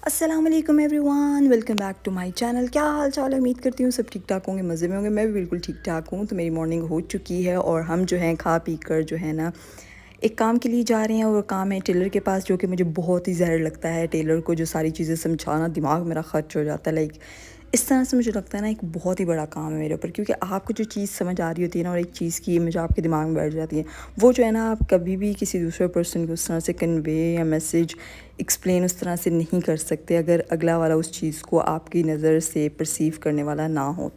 अस्सलाम वालेकुम everyone, welcome back to my channel. क्या हाल चाल है? उम्मीद करती हूँ सब ठीक ठाक होंगे, मज़े में होंगे। मैं भी बिल्कुल ठीक ठाक हूँ। तो मेरी मॉर्निंग हो चुकी है और हम जो हैं खा पी कर जो है ना एक काम के लिए जा रहे हैं। और काम है टेलर के पास, जो कि मुझे बहुत ही ज़हर लगता है। टेलर को जो सारी चीज़ें समझाना, दिमाग मेरा खर्च हो जाता है। लाइक इस तरह से मुझे लगता है ना एक बहुत ही बड़ा काम है मेरे ऊपर, क्योंकि आपको जो चीज़ समझ आ रही होती है ना और एक चीज़ की इमेज आपके दिमाग में बैठ जाती है, वो जो है ना आप कभी भी किसी दूसरे पर्सन को उस तरह से कन्वे या मैसेज एक्सप्लेन उस तरह से नहीं कर सकते, अगर अगला वाला उस चीज़ को आपकी नज़र से परसीव करने वाला ना हो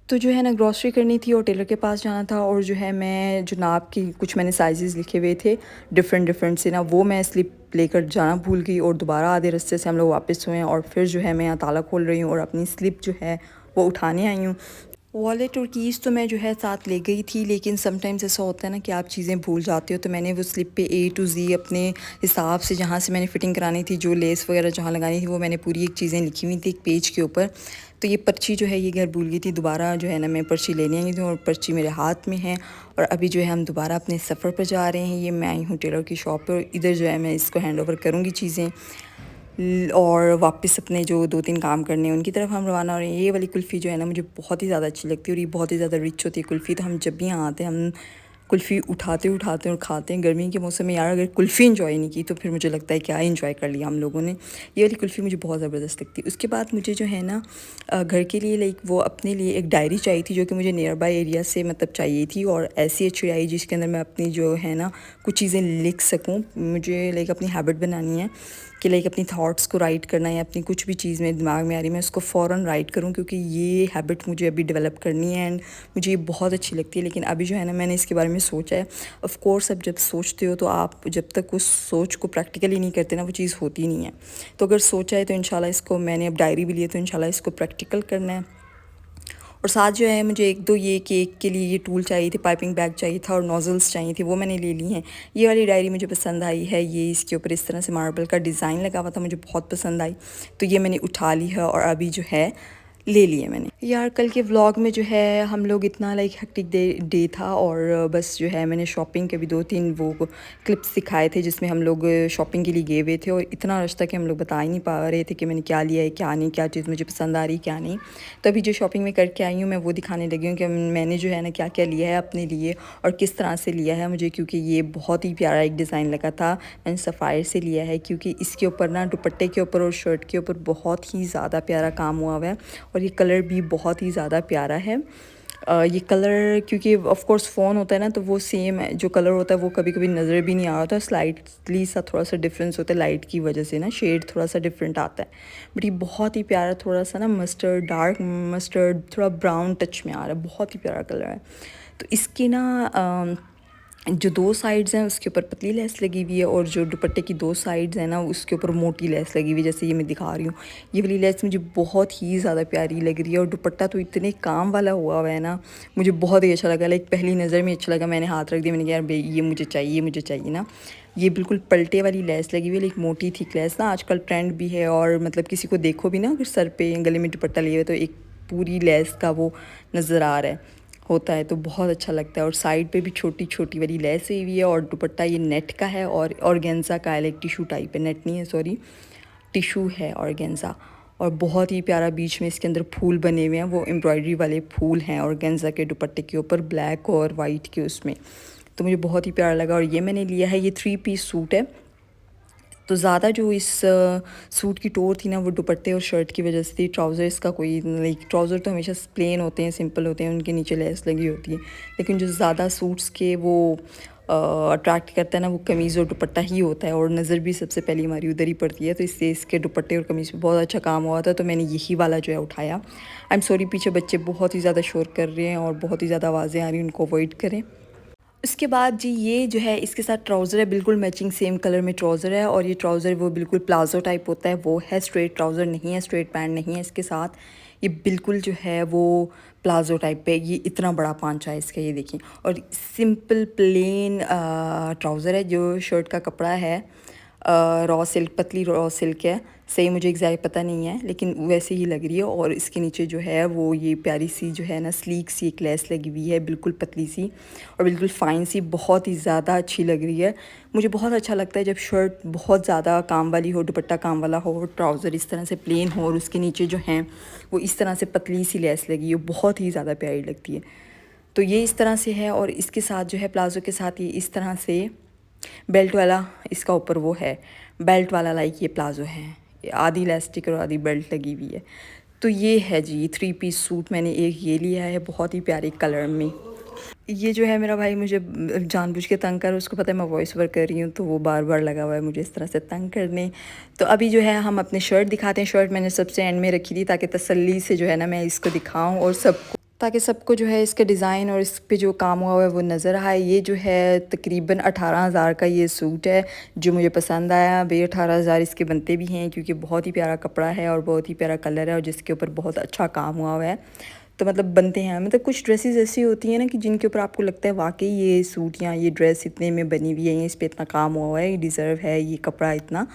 तो जो है ना ग्रॉसरी करनी थी और टेलर के पास जाना था। और जो है मैं जो नाप की कुछ मैंने साइजेस लिखे हुए थे डिफरेंट डिफरेंट से ना, वो मैं स्लिप लेकर जाना भूल गई और दोबारा आधे रास्ते से हम लोग वापस हुए हैं। और फिर जो है मैं यहाँ ताला खोल रही हूँ और अपनी स्लिप जो है वो उठाने आई हूँ। वॉलेट और कीज़ तो मैं जो है साथ ले गई थी, लेकिन समटाइम्स ऐसा होता है ना कि आप चीज़ें भूल जाते हो। तो मैंने वो स्लिप पे A to Z अपने हिसाब से, जहाँ से मैंने फ़िटिंग करानी थी, जो लेस वगैरह जहाँ लगानी थी, वो मैंने पूरी एक चीज़ें लिखी हुई थी एक पेज के ऊपर। तो ये पर्ची जो है ये घर भूल गई थी। दोबारा जो है ना मैं पर्ची लेने आई थी और पर्ची मेरे हाथ में है। और अभी जो है हम दोबारा अपने सफ़र पर जा रहे हैं। ये मैं आई हूँ टेलर की शॉप पर। इधर जो है मैं इसको हैंड ओवर करूँगी चीज़ें और वापस अपने जो 2-3 काम करने हैं उनकी तरफ हम रवाना हो रहे हैं। ये वाली कुल्फ़ी जो है ना मुझे बहुत ही ज़्यादा अच्छी लगती है और ये बहुत ही ज़्यादा रिच होती है कुल्फ़ी। तो हम जब भी यहाँ आते हैं हम कुल्फ़ी उठाते और खाते हैं। गर्मी के मौसम में यार अगर कुल्फ़ी इंजॉय नहीं की तो फिर मुझे लगता है क्या इंजॉय कर लिया हम लोगों ने। ये वाली कुल्फ़ी मुझे बहुत ज़बरदस्त लगती है। उसके बाद मुझे जो है ना घर के लिए लाइक वो अपने लिए एक डायरी चाहिए थी, जो कि मुझे नियर बाय एरिया से मतलब चाहिए थी। और ऐसी अच्छी डायरी जिसके अंदर मैं अपनी जो है ना कुछ चीज़ें लिख सकूँ। मुझे लाइक अपनी हैबिट बनानी है कि लाइक अपनी थॉट्स को राइट करना है, या अपनी कुछ भी चीज़ मेरे दिमाग में आ रही है मैं उसको फ़ौरन राइट करूँ, क्योंकि ये हैबिट मुझे अभी डेवलप करनी है एंड मुझे ये बहुत अच्छी लगती है। लेकिन अभी जो है ना मैंने इसके बारे में सोचा है। ऑफ़ कोर्स अब जब सोचते हो तो आप जब तक उस सोच को प्रैक्टिकली नहीं करते ना वो चीज़ होती नहीं है। तो अगर सोचा है तो इंशाल्लाह इसको, मैंने अब डायरी भी ली है तो इंशाल्लाह इसको प्रैक्टिकल करना है। और साथ जो है मुझे एक दो ये केक के लिए ये टूल चाहिए थे, पाइपिंग बैग चाहिए था और नोज़ल्स चाहिए थे, वो मैंने ले ली हैं। ये वाली डायरी मुझे पसंद आई है। ये इसके ऊपर इस तरह से मार्बल का डिज़ाइन लगा हुआ था, मुझे बहुत पसंद आई। तो ये मैंने उठा ली है और अभी जो है ले लिए मैंने। यार कल के व्लॉग में जो है हम लोग इतना लाइक हेक्टिक डे था और बस जो है मैंने शॉपिंग के भी 2-3 वो क्लिप्स दिखाए थे जिसमें हम लोग शॉपिंग के लिए गए हुए थे। और इतना रश था कि हम लोग बता ही नहीं पा रहे थे कि मैंने क्या लिया है क्या नहीं, क्या चीज़ मुझे पसंद आ रही क्या नहीं। तो अभी जो शॉपिंग में करके आई हूँ मैं वो दिखाने लगी हूँ कि मैंने जो है ना क्या क्या लिया है अपने लिए और किस तरह से लिया है मुझे, क्योंकि ये बहुत ही प्यारा एक डिज़ाइन लगा था। मैंने सफ़ायर से लिया है क्योंकि इसके ऊपर ना दुपट्टे के ऊपर और शर्ट के ऊपर बहुत ही ज़्यादा प्यारा काम हुआ हुआ है और ये कलर भी बहुत ही ज़्यादा प्यारा है। ये कलर क्योंकि ऑफ कोर्स फ़ोन होता है ना तो वो सेम जो कलर होता है वो कभी कभी नज़र भी नहीं आ रहा था। स्लाइटली सा थोड़ा सा डिफरेंस होता है लाइट की वजह से ना, शेड थोड़ा सा डिफरेंट आता है। बट ये बहुत ही प्यारा, थोड़ा सा ना मस्टर्ड, डार्क मस्टर्ड, थोड़ा ब्राउन टच में आ रहा है। बहुत ही प्यारा कलर है। तो इसकी ना जो 2 साइड्स हैं उसके ऊपर पतली लेस लगी हुई है और जो दुपट्टे की 2 साइड्स हैं ना उसके ऊपर मोटी लेस लगी हुई है, जैसे ये मैं दिखा रही हूँ। ये वाली लेस मुझे बहुत ही ज़्यादा प्यारी लग रही है और दुपट्टा तो इतने काम वाला हुआ है ना, मुझे बहुत ही अच्छा लगा। लाइक पहली नज़र में अच्छा लगा, मैंने हाथ रख दिया, मैंने कहा यार भाई ये मुझे चाहिए ना। ये बिल्कुल पलटे वाली लेस लगी हुई है, लाइक मोटी थिक लेस ना आजकल ट्रेंड भी है। और मतलब किसी को देखो भी ना अगर सर पे गले में दुपट्टा लिए हुए तो एक पूरी लेस का वो नज़र आ रहा है होता है, तो बहुत अच्छा लगता है। और साइड पे भी छोटी छोटी वाली लेस हुई है और दुपट्टा ये नेट का है और ऑर्गेन्जा का है, लाइक टिशू टाइप है, नेट नहीं है सॉरी, टिशू है ऑर्गेन्जा। और बहुत ही प्यारा बीच में इसके अंदर फूल बने हुए हैं, वो एम्ब्रॉयडरी वाले फूल हैं ऑर्गेन्जा के दुपट्टे के ऊपर, ब्लैक और वाइट के उसमें। तो मुझे बहुत ही प्यारा लगा और ये मैंने लिया है। ये 3 पीस सूट है। तो ज़्यादा जो इस सूट की टोर थी ना वो दुपट्टे और शर्ट की वजह से थी। ट्राउज़र इसका कोई लाइक, ट्राउज़र तो हमेशा प्लेन होते हैं, सिंपल होते हैं, उनके नीचे लेस लगी होती है। लेकिन जो ज़्यादा सूट्स के वो अट्रैक्ट करता है ना वो कमीज़ और दुपट्टा ही होता है और नज़र भी सबसे पहले हमारी उधर ही पड़ती है। तो इससे इसके दुपट्टे और कमीज़ पे बहुत अच्छा काम हुआ था, तो मैंने यही वाला जो है उठाया। आई एम सॉरी पीछे बच्चे बहुत ही ज़्यादा शोर कर रहे हैं और बहुत ही ज़्यादा आवाज़ें आ रही हैं, उनको अवॉइड करें। उसके बाद जी ये जो है इसके साथ ट्राउज़र है, बिल्कुल मैचिंग सेम कलर में ट्राउज़र है। और ये ट्राउज़र वो बिल्कुल प्लाजो टाइप होता है, वो है, स्ट्रेट ट्राउज़र नहीं है, स्ट्रेट पैंट नहीं है इसके साथ। ये बिल्कुल जो है वो प्लाजो टाइप पे, ये इतना बड़ा पांचा है इसका, ये देखिए। और सिंपल प्लेन ट्राउज़र है, जो शर्ट का कपड़ा है रॉ सिल्क, पतली रॉ सिल्क है। सही मुझे एग्जैक्ट पता नहीं है, लेकिन वैसे ही लग रही है। और इसके नीचे जो है वो ये प्यारी सी जो है ना स्लीक सी एक लेस लगी हुई है, बिल्कुल पतली सी और बिल्कुल फ़ाइन सी, बहुत ही ज़्यादा अच्छी लग रही है। मुझे बहुत अच्छा लगता है जब शर्ट बहुत ज़्यादा काम वाली हो, दुपट्टा काम वाला हो, ट्राउज़र इस तरह से प्लेन हो और उसके नीचे जो हैं वो इस तरह से पतली सी लेस लगी हो, बहुत ही ज़्यादा प्यारी लगती है। तो ये इस तरह से है। और इसके साथ जो है प्लाज़ो के साथ ये इस तरह से बेल्ट वाला इसका ऊपर वो है, बेल्ट वाला लाइक ये प्लाज़ो है, आधी इलास्टिक और आधी बेल्ट लगी हुई है। तो ये है जी 3 पीस सूट, मैंने एक ये लिया है बहुत ही प्यारे कलर में। ये जो है मेरा भाई मुझे जानबूझ के तंग कर, उसको पता है मैं वॉइस ओवर कर रही हूँ, तो वो बार बार लगा हुआ है मुझे इस तरह से तंग करने। तो अभी जो है हम अपने शर्ट दिखाते हैं। शर्ट मैंने सबसे एंड में रखी थी ताकि तसल्ली से जो है ना मैं इसको दिखाऊँ और सबको, ताकि सबको जो है इसका डिज़ाइन और इस पे जो काम हुआ है वो नज़र आए। ये जो है तकरीबन 18,000 का ये सूट है जो मुझे पसंद आया। 18,000 इसके बनते भी हैं क्योंकि बहुत ही प्यारा कपड़ा है और बहुत ही प्यारा कलर है और जिसके ऊपर बहुत अच्छा काम हुआ है। तो मतलब बनते हैं, मतलब कुछ ड्रेसेस ऐसी होती हैं ना कि जिनके ऊपर आपको लगता है वाकई ये सूट या ये ड्रेस इतने में बनी हुई है, इस पर इतना काम हुआ है, ये डिज़र्व है ये कपड़ा इतना,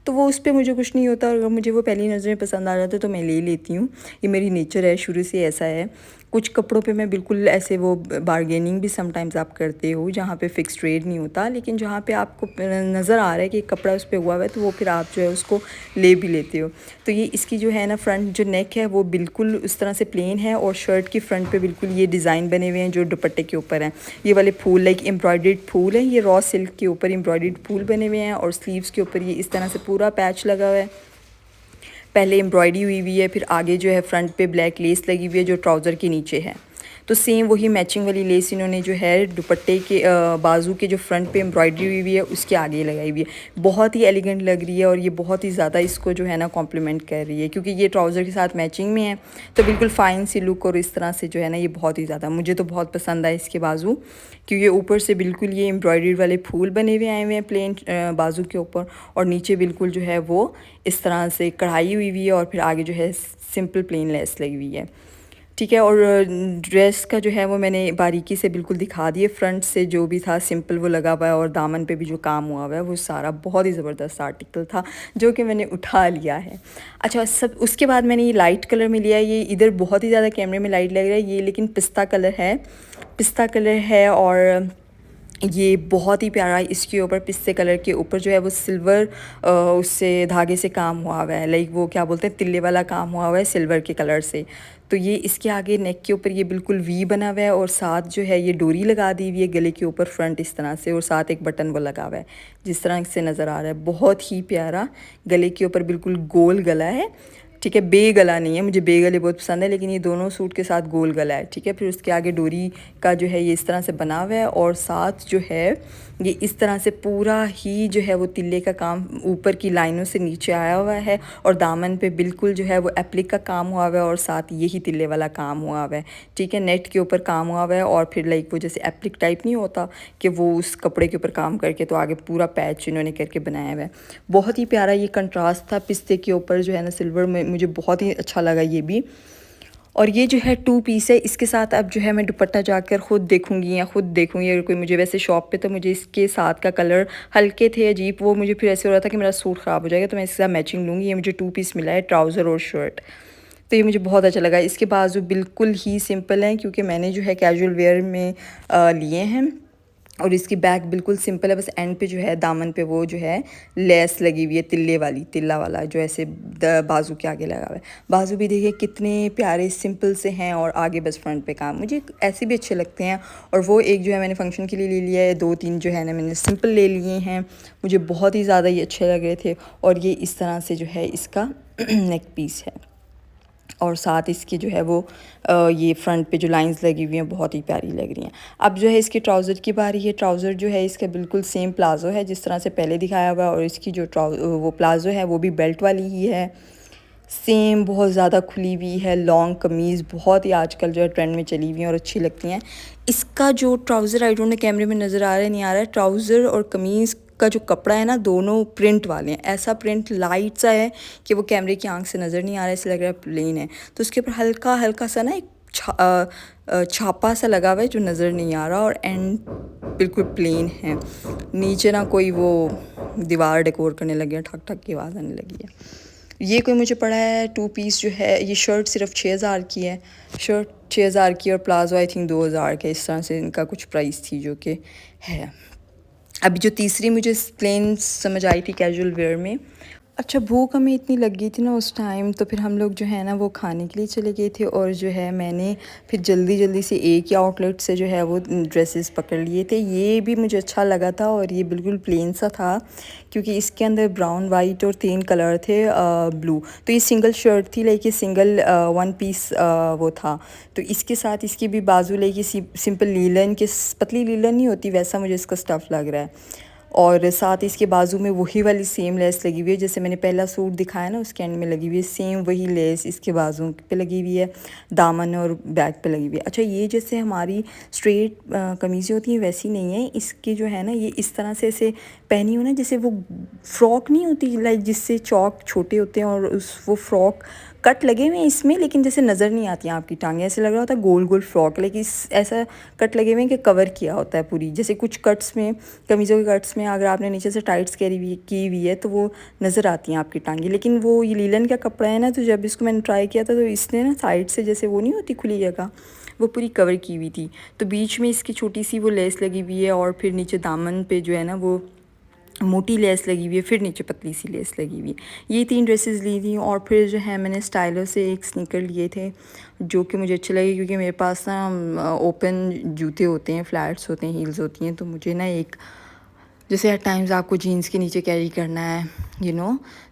तो वो उस पर मुझे कुछ नहीं होता। और अगर मुझे वो पहली नज़र में पसंद आ जाता है तो मैं ले लेती हूँ। ये मेरी नेचर है, शुरू से ऐसा है। कुछ कपड़ों पे मैं बिल्कुल ऐसे वो बारगेनिंग भी समटाइम्स आप करते हो जहाँ पे फिक्स रेट नहीं होता, लेकिन जहाँ पे आपको नज़र आ रहा है कि कपड़ा उस पर हुआ हुआ है तो वो फिर आप जो है उसको ले भी लेते हो। तो ये इसकी जो है ना फ्रंट जो नेक है वो बिल्कुल उस तरह से प्लेन है और शर्ट की फ्रंट पे बिल्कुल ये डिज़ाइन बने हुए हैं जो दुपट्टे के ऊपर हैं। ये वाले फूल लाइक एम्ब्रॉयडर्ड फूल है, ये रॉ सिल्क के ऊपर एम्ब्रॉयडर्ड फूल बने हुए हैं और स्लीव्स के ऊपर ये इस तरह से पूरा पैच लगा हुआ है। पहले एम्ब्रॉयडरी हुई हुई है, फिर आगे जो है फ्रंट पे ब्लैक लेस लगी हुई है जो ट्राउज़र के नीचे है। तो सेम वही मैचिंग वाली लेस इन्होंने जो है दुपट्टे के बाजू के जो फ्रंट पे एम्ब्रॉयडरी हुई हुई है उसके आगे लगाई हुई है। बहुत ही एलिगेंट लग रही है और ये बहुत ही ज़्यादा इसको जो है ना कॉम्प्लीमेंट कर रही है क्योंकि ये ट्राउज़र के साथ मैचिंग में है। तो बिल्कुल फ़ाइन सी लुक और इस तरह से जो है ना ये बहुत ही ज़्यादा मुझे तो बहुत पसंद आया इसके बाजू, क्योंकि ऊपर से बिल्कुल ये एम्ब्रॉयडरी वाले फूल बने हुए आए हुए हैं प्लेन बाजू के ऊपर और नीचे बिल्कुल जो है वो इस तरह से कढ़ाई हुई हुई है और फिर आगे जो है सिंपल प्लेन लेस लगी हुई है। ठीक है। और ड्रेस का जो है वो मैंने बारीकी से बिल्कुल दिखा दिए, फ्रंट से जो भी था सिंपल वो लगा हुआ है और दामन पे भी जो काम हुआ हुआ है वो सारा बहुत ही ज़बरदस्त आर्टिकल था जो कि मैंने उठा लिया है। अच्छा, सब उसके बाद मैंने ये लाइट कलर में लिया है। ये इधर बहुत ही ज़्यादा कैमरे में लाइट लग रहा है, ये लेकिन पिस्ता कलर है, पिस्ता कलर है और ये बहुत ही प्यारा। इसके ऊपर पिस्ते कलर के ऊपर जो है वो सिल्वर उससे धागे से काम हुआ हुआ है, लाइक वो क्या बोलते हैं तिल्ले वाला काम हुआ हुआ है सिल्वर के कलर से। तो ये इसके आगे नेक के ऊपर ये बिल्कुल वी बना हुआ है और साथ जो है ये डोरी लगा दी हुई है गले के ऊपर फ्रंट इस तरह से और साथ एक बटन वो लगा हुआ है जिस तरह से नज़र आ रहा है। बहुत ही प्यारा गले के ऊपर बिल्कुल गोल गला है। ठीक है, बे गला नहीं है, मुझे बे गले बहुत पसंद है लेकिन ये दोनों सूट के साथ गोल गला है। ठीक है, फिर उसके आगे डोरी का जो है ये इस तरह से बना हुआ है और साथ जो है ये इस तरह से पूरा ही जो है वो तिल्ले का काम ऊपर की लाइनों से नीचे आया हुआ है और दामन पे बिल्कुल जो है वो एप्लिक का काम हुआ हुआ है और साथ यही तिल्ले वाला काम हुआ हुआ है। ठीक है, नेट के ऊपर काम हुआ हुआ है और फिर लाइक वो जैसे एप्लिक टाइप नहीं होता कि वो उस कपड़े के ऊपर काम करके तो आगे पूरा पैच इन्होंने करके बनाया हुआ है। बहुत ही प्यारा ये कंट्रास्ट था पिस्ते के ऊपर जो है ना सिल्वर में, मुझे बहुत ही अच्छा लगा ये भी। और ये जो है 2 पीस है, इसके साथ अब जो है मैं दुपट्टा जाकर ख़ुद देखूंगी या ख़ुद देखूंगी अगर कोई मुझे वैसे शॉप पे, तो मुझे इसके साथ का कलर हल्के थे अजीब, वो मुझे फिर ऐसे हो रहा था कि मेरा सूट ख़राब हो जाएगा, तो मैं इसके साथ मैचिंग लूँगी। ये मुझे 2 पीस मिला है, ट्राउज़र और शर्ट, तो ये मुझे बहुत अच्छा लगा। इसके बाजू बिल्कुल ही सिंपल हैं क्योंकि मैंने जो है कैजुअल वेयर में लिए हैं और इसकी बैक बिल्कुल सिंपल है, बस एंड पे जो है दामन पे वो जो है लेस लगी हुई है तिल्ले वाली, तिल्ला वाला जो ऐसे बाजू के आगे लगा हुआ है। बाजू भी देखिए कितने प्यारे सिंपल से हैं और आगे बस फ्रंट पे काम, मुझे ऐसे भी अच्छे लगते हैं। और वो एक जो है मैंने फंक्शन के लिए ले लिया है, 2-3 जो है ना मैंने सिंपल ले लिए हैं, मुझे बहुत ही ज़्यादा ये अच्छे लग रहे थे। और ये इस तरह से जो है इसका नेक पीस है और साथ इसकी जो है वो ये फ्रंट पे जो लाइंस लगी हुई हैं बहुत ही प्यारी लग रही हैं। अब जो है इसकी ट्राउज़र की बारी है। ट्राउज़र जो है इसका बिल्कुल सेम प्लाज़ो है जिस तरह से पहले दिखाया हुआ है और इसकी जो वो प्लाज़ो है वो भी बेल्ट वाली ही है, सेम बहुत ज़्यादा खुली हुई है। लॉन्ग कमीज़ बहुत ही आजकल जो है ट्रेंड में चली हुई हैं और अच्छी लगती हैं। इसका जो ट्राउज़र आई डोंट नो कैमरे में नज़र आ रहा है नहीं आ रहा है, ट्राउज़र और कमीज़ का जो कपड़ा है ना दोनों प्रिंट वाले हैं, ऐसा प्रिंट लाइट सा है कि वो कैमरे की आंख से नज़र नहीं आ रहा है, ऐसे लग रहा है प्लेन है। तो उसके ऊपर हल्का हल्का सा ना एक छापा सा लगा हुआ है जो नज़र नहीं आ रहा और एंड बिल्कुल प्लेन है। नीचे ना कोई वो दीवार डेकोर करने लगे हैं, ठक ठक की आवाज़ आने लगी है। ये कोई मुझे पड़ा है 2 पीस जो है, ये शर्ट सिर्फ 6000 की है, शर्ट 6000 की और प्लाजो आई थिंक 2000 के, इस तरह से इनका कुछ प्राइस थी जो कि है। अभी जो तीसरी मुझे प्लेन समझ आई थी कैजुअल वेयर में। अच्छा, भूख हमें इतनी लग गई थी ना उस टाइम, तो फिर हम लोग जो है ना वो खाने के लिए चले गए थे, और जो है मैंने फिर जल्दी जल्दी से एक ही आउटलेट से जो है वो ड्रेसेस पकड़ लिए थे। ये भी मुझे अच्छा लगा था और ये बिल्कुल प्लेन सा था, क्योंकि इसके अंदर ब्राउन वाइट और 3 कलर थे ब्लू। तो ये सिंगल शर्ट थी, लेकिन सिंगल 1 पीस वो था। तो इसके साथ इसकी भी बाजू लेके सिंपल लीलन के, पतली लीलन नहीं होती वैसा मुझे इसका स्टफ़ लग रहा है, और साथ इसके बाजू में वही वाली सेम लेस लगी हुई है, जैसे मैंने पहला सूट दिखाया ना उसके एंड में लगी हुई है, सेम वही लेस इसके बाजू पे लगी हुई है, दामन और बैक पे लगी हुई है। अच्छा, ये जैसे हमारी स्ट्रेट कमीज़ें होती हैं वैसी नहीं है, इसकी जो है ना ये इस तरह से ऐसे पहनी हो ना, जैसे वो फ्रॉक नहीं होती लाइक जिससे चौक छोटे होते हैं, और वो फ्रॉक कट लगे हुए हैं इसमें, लेकिन जैसे नज़र नहीं आती हैं आपकी टांगें, ऐसे लग रहा होता है गोल गोल फ्रॉक, लेकिन ऐसा कट लगे हुए हैं कि कवर किया होता है पूरी। जैसे कुछ कट्स में, कमीज़ों के कट्स में अगर आपने नीचे से टाइट्स की हुई है तो वो नज़र आती हैं आपकी टांगें, लेकिन वो ये लीलन का कपड़ा है ना, तो जब इसको मैंने ट्राई किया था तो इसने ना साइड से जैसे वो नहीं होती खुली जगह, वो पूरी कवर की हुई थी। तो बीच में इसकी छोटी सी वो लेस लगी हुई है, और फिर नीचे दामन पे जो है ना वो मोटी लेस लगी हुई है, फिर नीचे पतली सी लेस लगी हुई है। ये 3 ड्रेसेस ली थी, और फिर जो है मैंने स्टाइलो से एक स्नीकर लिए थे जो कि मुझे अच्छे लगे, क्योंकि मेरे पास ना ओपन जूते होते हैं, फ्लैट्स होते हैं, हील्स होती हैं, तो मुझे ना एक, जैसे एट टाइम्स आपको जीन्स के नीचे कैरी करना है,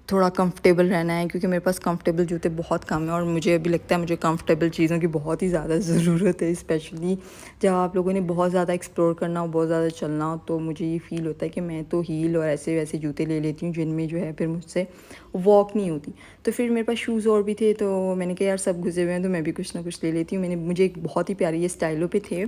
थोड़ा कंफर्टेबल रहना है, क्योंकि मेरे पास कंफर्टेबल जूते बहुत कम है, और मुझे अभी लगता है मुझे कंफर्टेबल चीज़ों की बहुत ही ज़्यादा ज़रूरत है, स्पेशली जब आप लोगों ने बहुत ज़्यादा एक्सप्लोर करना हो, बहुत ज़्यादा चलना हो, तो मुझे ये फ़ील होता है कि मैं तो हील और ऐसे वैसे जूते ले लेती हूँ जिनमें जो है फिर मुझसे वॉक नहीं होती। तो फिर मेरे पास शूज़ और भी थे, तो मैंने कहा यार सब घुसे हुए हैं तो मैं भी कुछ ना कुछ ले लेती हूँ। मुझे एक बहुत ही प्यारी ये स्टाइलो पे थे।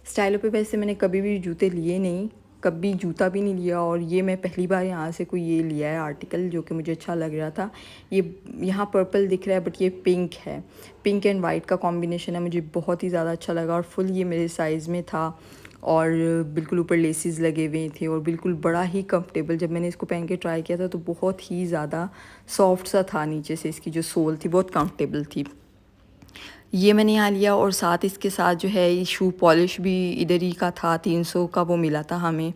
स्टाइलो पे वैसे मैंने कभी भी जूते लिए नहीं, कभी जूता भी नहीं लिया, और ये मैं पहली बार यहाँ से कोई ये लिया है आर्टिकल जो कि मुझे अच्छा लग रहा था। ये यहाँ पर्पल दिख रहा है बट ये पिंक है, पिंक एंड वाइट का कॉम्बिनेशन है, मुझे बहुत ही ज़्यादा अच्छा लगा, और फुल ये मेरे साइज़ में था, और बिल्कुल ऊपर लेसेस लगे हुए थे, और बिल्कुल बड़ा ही कंफर्टेबल। जब मैंने इसको पहन के ट्राई किया था तो बहुत ही ज़्यादा सॉफ्ट सा था, नीचे से इसकी जो सोल थी बहुत कंफर्टेबल थी। ये मैंने यहाँ लिया, और साथ इसके साथ जो है ये शू पॉलिश भी इधर ही का था, 300 का वो मिला था हमें।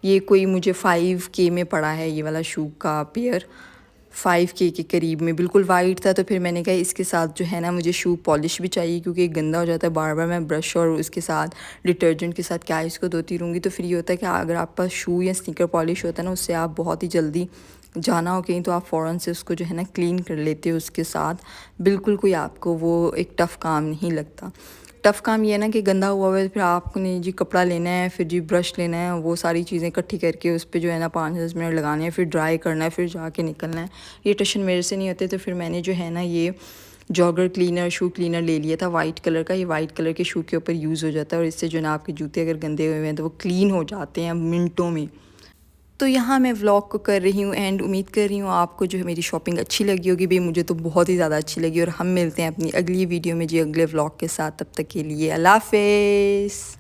ये कोई मुझे 5K में पड़ा है ये वाला शू का पेयर, 5K के करीब में, बिल्कुल वाइट था। तो फिर मैंने कहा इसके साथ जो है ना मुझे शू पॉलिश भी चाहिए, क्योंकि गंदा हो जाता है बार बार मैं ब्रश और उसके साथ डिटर्जेंट के साथ क्या इसको धोती रहूँगी। तो फिर ये होता है कि अगर आपके पास शू या स्नीकर पॉलिश होता है ना, उससे आप बहुत ही जल्दी जाना हो कहीं तो आप फ़ौरन से उसको जो है ना क्लीन कर लेते हो उसके साथ, बिल्कुल कोई आपको वो एक टफ़ काम नहीं लगता। टफ़ काम ये है ना कि गंदा हुआ है, फिर आपने जी कपड़ा लेना है, फिर जी ब्रश लेना है, वो सारी चीज़ें इकट्ठी करके उस पर जो है ना 5-10 मिनट लगाने हैं, फिर ड्राई करना है, फिर जाके निकलना है। ये टशन मेरे से नहीं होते, तो फिर मैंने जो है ना ये जॉगर क्लीनर, शू क्लीनर ले लिया था वाइट कलर का। ये वाइट कलर के शू के ऊपर यूज़ हो जाता है, और इससे जो है ना आपके जूते अगर गंदे हुए हैं तो वो क्लीन हो जाते हैं मिनटों में। तो यहाँ मैं व्लॉग को कर रही हूँ एंड उम्मीद कर रही हूँ आपको जो है मेरी शॉपिंग अच्छी लगी होगी। भाई मुझे तो बहुत ही ज़्यादा अच्छी लगी, और हम मिलते हैं अपनी अगली वीडियो में जी, अगले व्लॉग के साथ। तब तक के लिए अल्लाह हाफ़िज़।